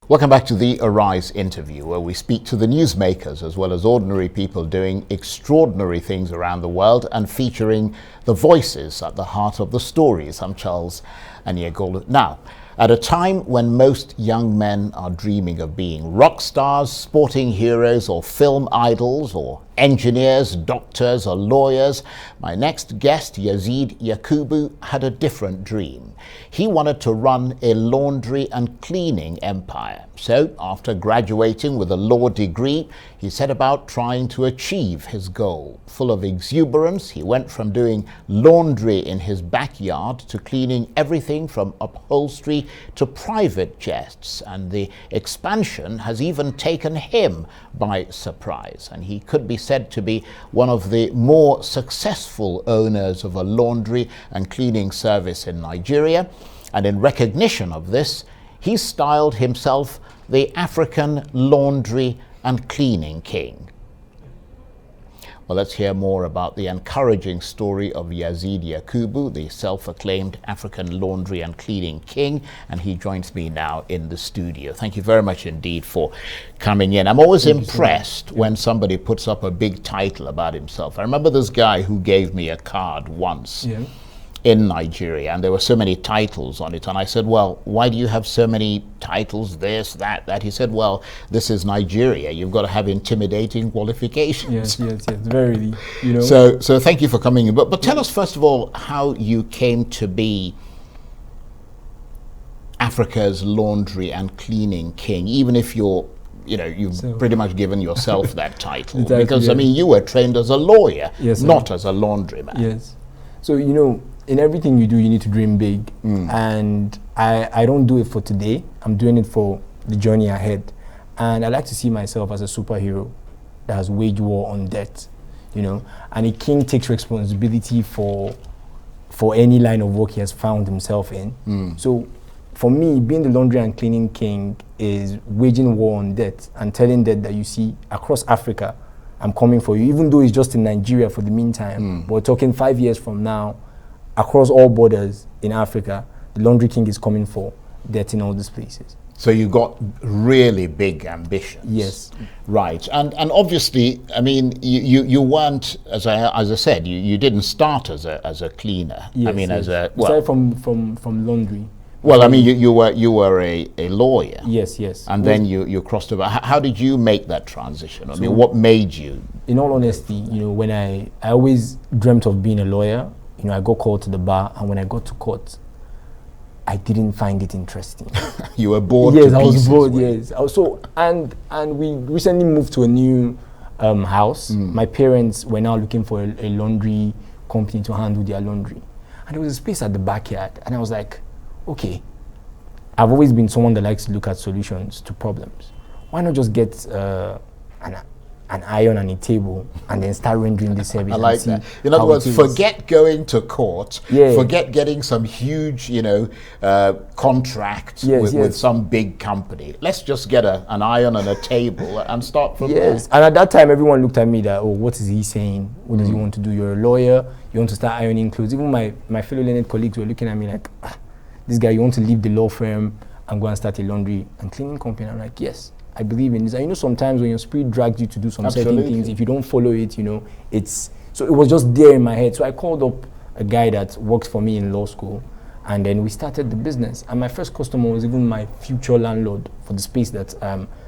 Welcome back to the Arise interview, where we speak to the newsmakers as well as ordinary people doing extraordinary things around the world and featuring the voices at the heart of the stories. I'm Charles Aniegolu. Now, at a time when most young men are dreaming of being rock stars, sporting heroes, or film idols, or engineers, doctors, or lawyers, my next guest, Yazeed Yakubu, had a different dream. He wanted to run a laundry and cleaning empire. So, after graduating with a law degree, he set about trying to achieve his goal. Full of exuberance, he went from doing laundry in his backyard to cleaning everything from upholstery to private jets, and the expansion has even taken him by surprise, and he could be said to be one of the more successful owners of a laundry and cleaning service in Nigeria. And in recognition of this, he styled himself the African Laundry and Cleaning King. Well, let's hear more about the encouraging story of Yazeed Yakubu, the self-acclaimed African Laundry and Cleaning King, and he joins me now in the studio. Thank you very much indeed for coming in. I'm always impressed when somebody puts up a big title about himself. I remember this guy who gave me a card once in Nigeria, and there were so many titles on it, and I said, well, why do you have so many titles, this, that? He said, well, this is Nigeria, you've got to have intimidating qualifications. Yes, very, you know. So thank you for coming in, but tell us first of all how you came to be Africa's laundry and cleaning king, even if you've pretty much given yourself that title, because I mean, you were trained as a lawyer, not as a laundryman. Yes. So, you know, in everything you do, you need to dream big. And I don't do it for today. I'm doing it for the journey ahead. And I like to see myself as a superhero that has waged war on death, you know. And a king takes responsibility for any line of work he has found himself in. So for me, being the laundry and cleaning king is waging war on death and telling death that, you see, across Africa, I'm coming for you, even though it's just in Nigeria for the meantime. But we're talking 5 years from now, across all borders in Africa, the Laundry King is coming for death in all these places. So you got really big ambitions. Yes. Right. And obviously, I mean, you weren't, as I said, you didn't start as a cleaner. Yes, I mean, as a... Well, aside from laundry. Well, I mean, you were a lawyer. Yes. And then you crossed over. How did you make that transition? I mean, what made you? In all honesty, you know, when I always dreamt of being a lawyer. You know, I got called to the bar, and when I got to court, I didn't find it interesting. You were bored. Yes, I was bored. Yes, also, and we recently moved to a new house. My parents were now looking for a laundry company to handle their laundry, and there was a space at the backyard, and I was like, okay, I've always been someone that likes to look at solutions to problems. Why not just get an iron and a table and then start rendering the service? I like that. In other words, forget going to court, forget getting some huge, contract with some big company. Let's just get an iron and a table and start from there. And at that time, everyone looked at me that, oh, what is he saying? What does he want to do? You're a lawyer, you want to start ironing clothes. Even my fellow learned colleagues were looking at me like, this guy, you want to leave the law firm and go and start a laundry and cleaning company? I'm like, yes. I believe in this. And you know, sometimes when your spirit drags you to do some certain things, if you don't follow it, you know, so it was just there in my head. So I called up a guy that worked for me in law school, and then we started the business. And my first customer was even my future landlord for the space that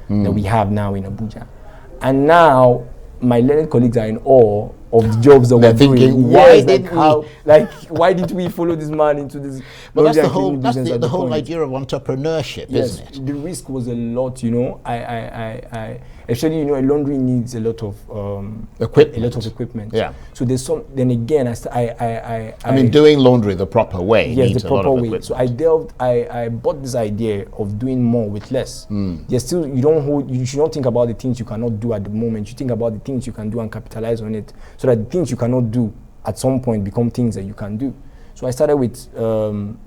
we have now in Abuja. And now my learned colleagues are in awe of the jobs that we're doing. Why didn't we follow this man into this? Well, that's the whole idea of entrepreneurship, isn't it? The risk was a lot, you know. Actually, you know, a laundry needs a lot of equipment. Yeah. So there's some. Then again, I mean, doing laundry the proper way. Yes, needs the proper way. Equipment. So I bought this idea of doing more with less. There's still you should not think about the things you cannot do at the moment. You think about the things you can do and capitalize on it, so that the things you cannot do at some point become things that you can do. So I started with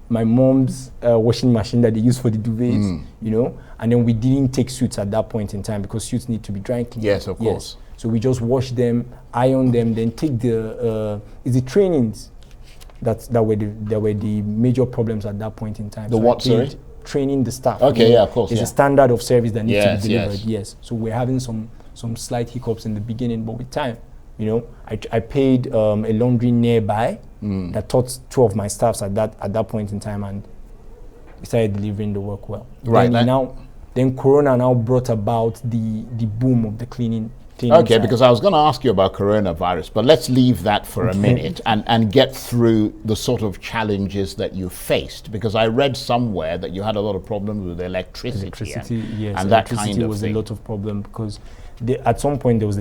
my mom's washing machine that they use for the duvets, you know, and then we didn't take suits at that point in time because suits need to be dry cleaned. Yes, of course. So we just wash them, iron them, then take the trainings that were the major problems at that point in time. The what, sorry? training the staff. Okay, yeah, of course. There's a standard of service that needs to be delivered. Yes. Yes. So we're having some slight hiccups in the beginning, but with time, I paid a laundry nearby that taught 2 of my staffs at that point in time, and we started delivering the work well. Right. Then Corona now brought about the boom of the cleaning. Okay, because I was going to ask you about coronavirus, but let's leave that for a minute and get through the sort of challenges that you faced, because I read somewhere that you had a lot of problems with electricity yes, and that kind of was thing. a lot of problem because at some point there was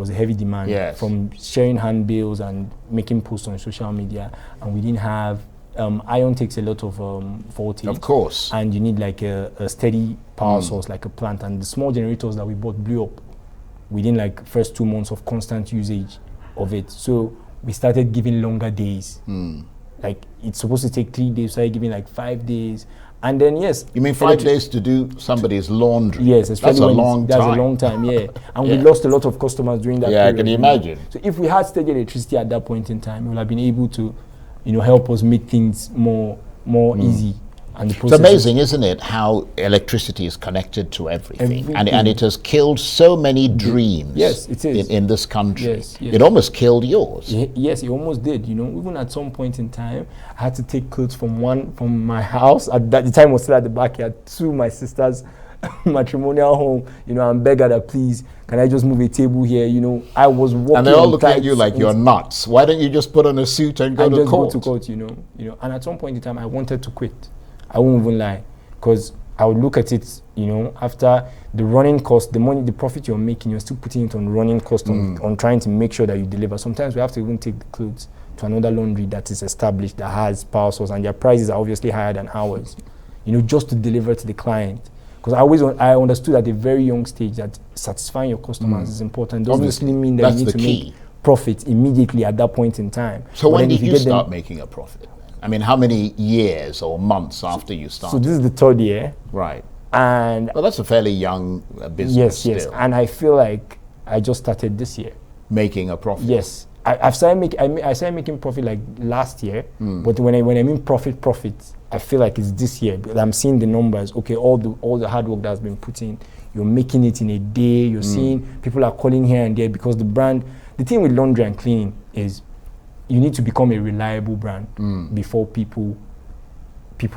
a heavy demand from sharing handbills and making posts on social media, and we didn't have iron takes a lot of voltage, of course, and you need like a steady power source like a plant, and the small generators that we bought blew up within like first 2 months of constant usage of it. So we started giving longer days. Like it's supposed to take 3 days, we started giving like 5 days. And then You mean 5 days to do somebody's laundry? Yes, that's a long time. That's a long time, yeah. And we lost a lot of customers during that period. Yeah, can you imagine? So if we had steady electricity at that point in time, we would have been able to, help us make things more easy. And it's amazing, isn't it, how electricity is connected to everything. And it has killed so many dreams. Yes, it is. In this country. Yes. It almost killed yours. Yes, it almost did. Even at some point in time, I had to take clothes from my house, at the time was still at the backyard, to my sister's matrimonial home, and beg her that, please, can I just move a table here? I was walking. And they all look at you like you're nuts. Why don't you just put on a suit and go to court? Go to court, And at some point in time, I wanted to quit. I won't even lie, because I would look at it, after the running cost, the money, the profit you're making, you're still putting it on running cost, on trying to make sure that you deliver. Sometimes we have to even take the clothes to another laundry that is established, that has power source, and their prices are obviously higher than ours, just to deliver to the client. Because I understood at a very young stage that satisfying your customers is important. It doesn't necessarily mean that you need to make profit immediately at that point in time. So when did you start making a profit? I mean, how many years or months after you started? So this is the 3rd year. Right. And well, that's a fairly young business still. Yes. And I feel like I just started this year. Making a profit? Yes. I started making profit like last year, but when I mean profit, I feel like it's this year. But I'm seeing the numbers. Okay, all the hard work that's been put in, you're making it in a day. You're seeing people are calling here and there, because the thing with laundry and cleaning is you need to become a reliable brand before people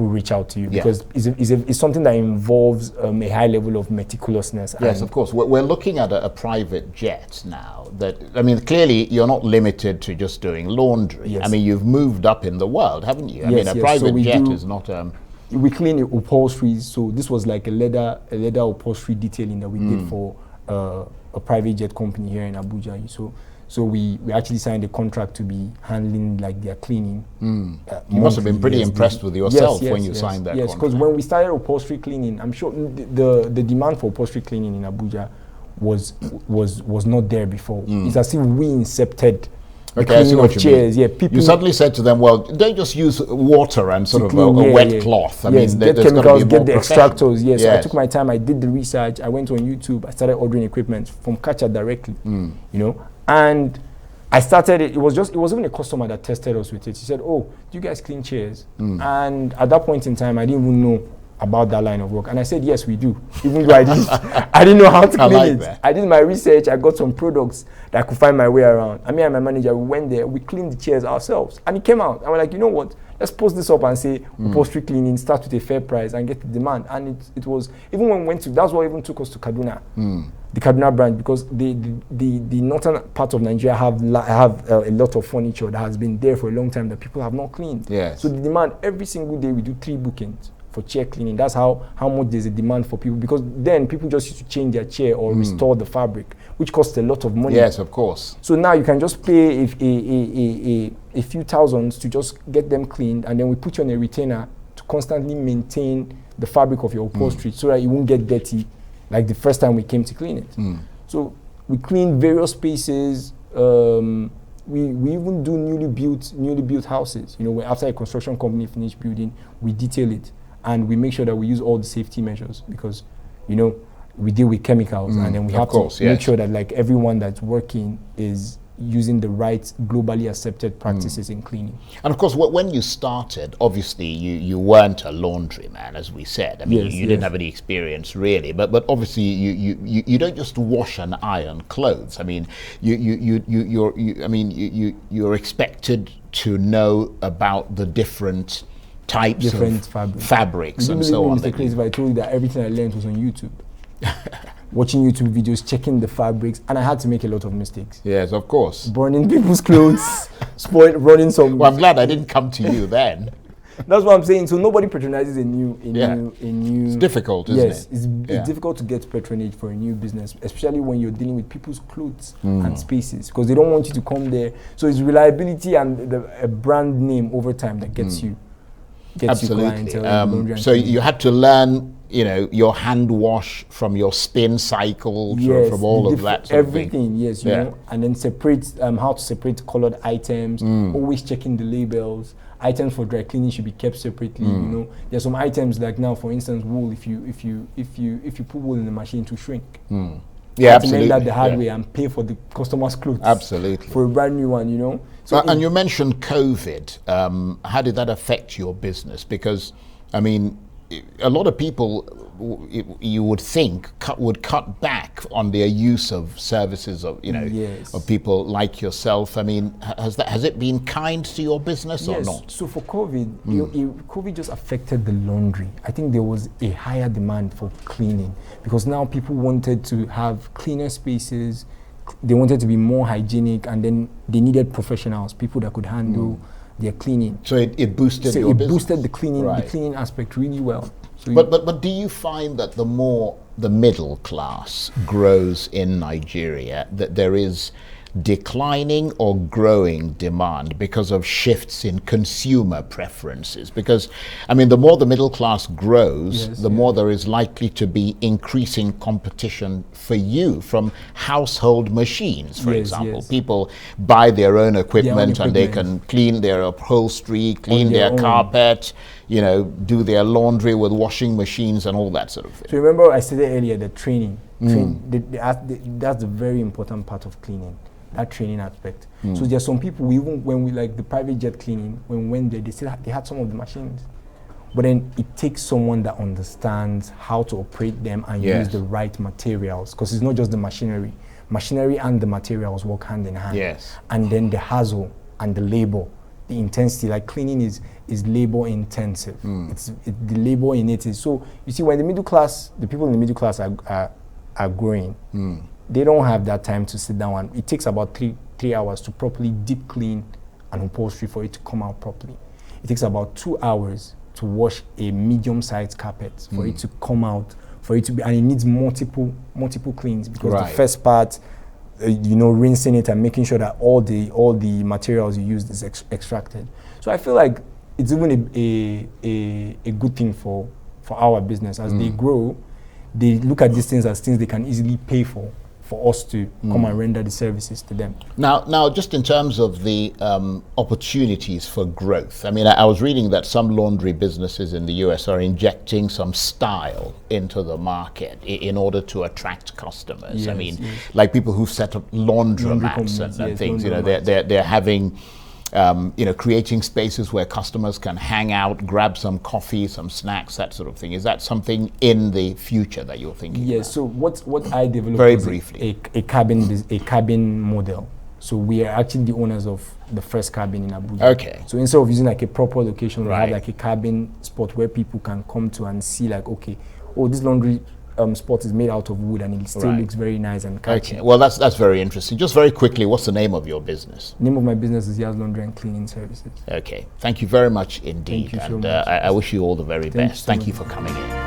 reach out to you, because it's something that involves a high level of meticulousness. Yes, of course. We're looking at a private jet now. Clearly you're not limited to just doing laundry. Yes. I mean, you've moved up in the world, haven't you? A private jet is not... we clean upholstery, so this was like a leather upholstery detailing that we did for a private jet company here in Abuja. So we actually signed a contract to be handling like their cleaning. You must have been pretty impressed with yourself when you signed that contract. Yes, because when we started upholstery cleaning, I'm sure the demand for upholstery cleaning in Abuja was not there before. It's as if we incepted the cleaning of chairs. Yeah, people. You suddenly said to them, "Well, don't just use water and sort of a wet cloth. I mean, get there's chemicals, get the extractors." Yes, I took my time. I did the research. I went on YouTube. I started ordering equipment from Kacha directly. And I started it. It was even a customer that tested us with it. He said, "Oh, do you guys clean chairs?" And at that point in time, I didn't even know about that line of work. And I said, "Yes, we do." Even though I didn't know how to clean it. That. I did my research. I got some products that I could find my way around. And me and my manager, we went there. We cleaned the chairs ourselves. And it came out. And we're like, you know what? Let's post this up and say upholstery cleaning, start with a fair price and get the demand. And it was, even when we went to, that's what even took us to Kaduna. The Kaduna branch, because the northern part of Nigeria have a lot of furniture that has been there for a long time that people have not cleaned. Yes. So the demand, every single day we do 3 bookings for chair cleaning. That's how much there's a demand for people, because then people just used to change their chair or restore the fabric, which costs a lot of money. Yes, of course. So now you can just pay a few thousands to just get them cleaned, and then we put you on a retainer to constantly maintain the fabric of your upholstery so that it won't get dirty like the first time we came to clean it. So we clean various spaces. We even do newly built houses. After a construction company finish building, we detail it and we make sure that we use all the safety measures, because we deal with chemicals, and then we have to make sure that like everyone that's working is using the right globally accepted practices in cleaning. And of course, when you started, obviously you weren't a laundryman, as we said. I mean, Yes, you didn't have any experience really, but obviously you don't just wash and iron clothes. I mean, you're expected to know about the different types of fabrics and so on. Mr. Crazy, if I told you that everything I learned was on YouTube. Watching YouTube videos, checking the fabrics, and I had to make a lot of mistakes. Yes, of course. Burning people's clothes, running some. Well, I'm glad I didn't come to you then. That's what I'm saying. So nobody patronizes a new. It's difficult, isn't it? Yes, it's difficult to get patronage for a new business, especially when you're dealing with people's clothes and spaces, because they don't want you to come there. So it's reliability and a brand name over time that gets you. Absolutely. So you had to learn, your hand wash from your spin cycle, from all of that sort everything, of thing. Yes, you know, and then separate how to separate colored items. Always checking the labels. Items for dry cleaning should be kept separately. There's some items like now, for instance, wool. If you put wool in the machine to shrink. Yeah, absolutely. To learn that the hard way and pay for the customer's clothes. Absolutely. For a brand new one, So and you mentioned COVID. How did that affect your business? Because, I mean, a lot of people, you would think, would cut back on their use of services of, of people like yourself. I mean, has it been kind to your business or not? So for COVID, COVID just affected the laundry. I think there was a higher demand for cleaning because now people wanted to have cleaner spaces. They wanted to be more hygienic, and then they needed professionals, people that could handle their cleaning. So it boosted your business? Boosted the cleaning aspect really well. So but do you find that the more the middle class grows in Nigeria, that there is declining or growing demand because of shifts in consumer preferences? Because, I mean, the more the middle class grows, the more there is likely to be increasing competition for you from household machines, for example. People buy their own equipment and they can clean their upholstery, clean their carpet, do their laundry with washing machines and all that sort of thing. So remember I said earlier, the training. That's a very important part of cleaning. That training aspect. So there's some people, even when we like the private jet cleaning, when we went there, they had some of the machines. But then it takes someone that understands how to operate them and use the right materials, because it's not just the machinery. Machinery and the materials work hand in hand. Yes. And then the hassle and the labor, the intensity, like cleaning is labor intensive. The labor in it is, so you see, when the people in the middle class are growing, they don't have that time to sit down, and it takes about three hours to properly deep clean an upholstery for it to come out properly. It takes about 2 hours to wash a medium-sized carpet for it to come out, for it to be, and it needs multiple cleans, because the first part, rinsing it and making sure that all the materials you used is extracted. So I feel like it's even a good thing for our business. As they grow, they look at these things as things they can easily pay for us to come and render the services to them. Now, just in terms of the opportunities for growth, I mean, I was reading that some laundry businesses in the US are injecting some style into the market in order to attract customers. I mean, like people who've set up laundromats and things, they're having creating spaces where customers can hang out, grab some coffee, some snacks, that sort of thing. Is that something in the future that you're thinking about? Yes, so what I developed very briefly, a cabin model. So we are actually the owners of the first cabin in Abuja. Okay. So instead of using like a proper location, we have like a cabin spot where people can come to and see like, okay, this laundry spot is made out of wood and it still looks very nice and catchy. Okay, well that's very interesting. Just very quickly, what's the name of your business? The name of my business is Yazeed Laundry and Cleaning Services. Okay, thank you very much indeed. Thank you so and much. I wish you all the very best. Thank you for coming in.